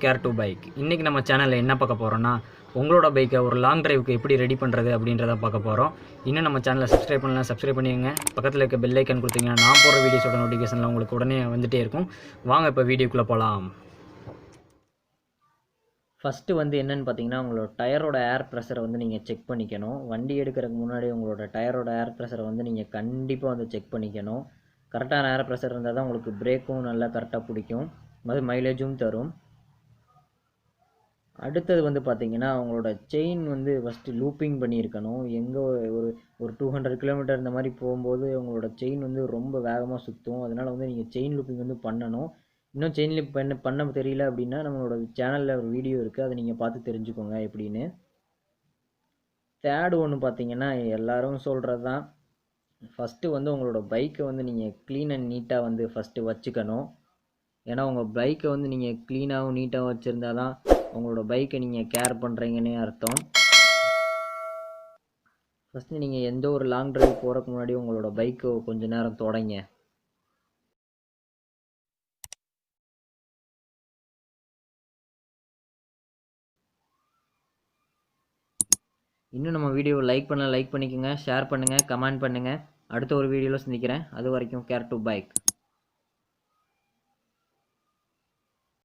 Care to bike. இன்றைக்கி நம்ம சேனலில் என்ன பார்க்க போகிறோன்னா, உங்களோட பைக்கை ஒரு லாங் டிரைவுக்கு எப்படி ரெடி பண்ணுறது அப்படின்றத பார்க்க போகிறோம். இன்னும் நம்ம சேனலை சப்ஸ்கிரைப் பண்ணலாம், சப்ஸ்கிரைப் பண்ணிக்கங்க. பக்கத்தில் இருக்க பெல் ஐக்கன் கொடுத்தீங்கன்னா நான் போகிற வீடியோஸோட நோட்டிஃபிகேஷனில் உங்களுக்கு உடனே வந்துகிட்டே இருக்கும். வாங்க இப்போ வீடியோக்குள்ளே போகலாம். ஃபஸ்ட்டு என்னென்னு பார்த்தீங்கன்னா, உங்களோட டயரோட ஏர் ப்ரெஷரை நீங்கள் செக் பண்ணிக்கணும். வண்டி எடுக்கிறதுக்கு முன்னாடி உங்களோட டயரோட ஏர் ப்ரெஷரை நீங்கள் கண்டிப்பாக செக் பண்ணிக்கணும். கரெக்டான ஏர் ப்ரெஷர் இருந்தால் தான் உங்களுக்கு பிரேக்கும் நல்லா கரெக்டாக பிடிக்கும், அது மைலேஜும் தரும். அடுத்தது பார்த்தீங்கன்னா, உங்களோட செயின் ஃபஸ்ட்டு லூப்பிங் பண்ணியிருக்கணும். எங்கே ஒரு 200 கிலோமீட்டர் இந்த மாதிரி போகும்போது உங்களோட செயின் ரொம்ப வேகமாக சுற்றும். அதனால் நீங்கள் செயின் லூப்பிங் பண்ணணும். இன்னும் செயின் லூப் பண்ண தெரியல அப்படின்னா நம்மளோட சேனலில் ஒரு வீடியோ இருக்குது, அதை நீங்கள் பார்த்து தெரிஞ்சுக்கோங்க எப்படின்னு. தேர்டு ஒன்று பார்த்தீங்கன்னா, எல்லோரும் சொல்கிறது தான், ஃபஸ்ட்டு உங்களோட பைக்கை நீங்கள் க்ளீன் அண்ட் நீட்டாக ஃபஸ்ட்டு வச்சுக்கணும். ஏன்னா உங்கள் பைக்கை நீங்கள் க்ளீனாகவும் நீட்டாகவும் வச்சுருந்தா தான் உங்களோட பைக்கை நீங்கள் கேர் பண்ணுறீங்கன்னே அர்த்தம். ஃபஸ்ட்டு நீங்கள் எந்த ஒரு லாங் ட்ரைவ் போகிறதுக்கு முன்னாடி உங்களோட பைக்கை கொஞ்சம் நேரம் தொடங்க. இன்னும் நம்ம வீடியோவை லைக் பண்ணிக்கோங்க, ஷேர் பண்ணுங்கள், கமெண்ட் பண்ணுங்கள். அடுத்த ஒரு வீடியோவில் சந்திக்கிறேன். அது வரைக்கும் கேர் டு பைக்.